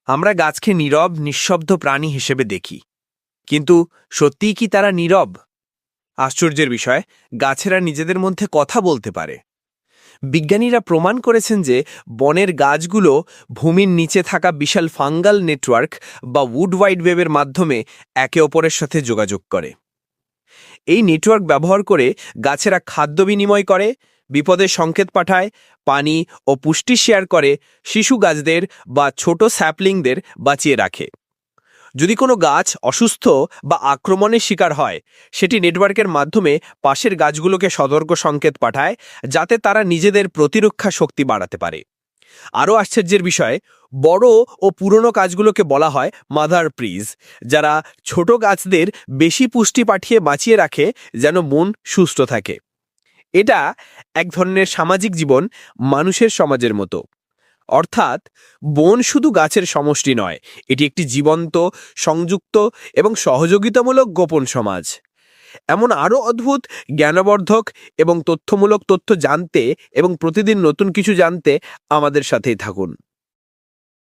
আমরা গাছকে নীরব নিঃশব্দ প্রাণী হিসেবে দেখি, কিন্তু সত্যিই কি তারা নীরব? আশ্চর্যের বিষয়, গাছেরা নিজেদের মধ্যে কথা বলতে পারে। বিজ্ঞানীরা প্রমাণ করেছেন যে বনের গাছগুলো ভূমির নিচে থাকা বিশাল ফাঙ্গাল নেটওয়ার্ক বা উড ওয়াইড ওয়েবের মাধ্যমে একে অপরের সাথে যোগাযোগ করে। এই নেটওয়ার্ক ব্যবহার করে গাছেরা খাদ্য বিনিময় করে, বিপদের সংকেত পাঠায়, পানি ও পুষ্টি শেয়ার করে, শিশু গাছদের বা ছোট স্যাপলিংদের বাঁচিয়ে রাখে। যদি কোনো গাছ অসুস্থ বা আক্রমণের শিকার হয়, সেটি নেটওয়ার্কের মাধ্যমে পাশের গাছগুলোকে সতর্ক সংকেত পাঠায়, যাতে তারা নিজেদের প্রতিরক্ষা শক্তি বাড়াতে পারে। আরও আশ্চর্যের বিষয়, বড় ও পুরনো গাছগুলোকে বলা হয় মাদার ট্রিজ, যারা ছোট গাছদের বেশি পুষ্টি পাঠিয়ে বাঁচিয়ে রাখে, যেন মন সুস্থ থাকে। এটা এক ধরনের সামাজিক জীবন, মানুষের সমাজের মতো। অর্থাৎ বন শুধু গাছের সমষ্টি নয়, এটি একটি জীবন্ত, সংযুক্ত এবং সহযোগিতামূলক গোপন সমাজ। এমন আরও অদ্ভুত, জ্ঞানবর্ধক এবং তথ্যমূলক তথ্য জানতে এবং প্রতিদিন নতুন কিছু জানতে আমাদের সাথেই থাকুন।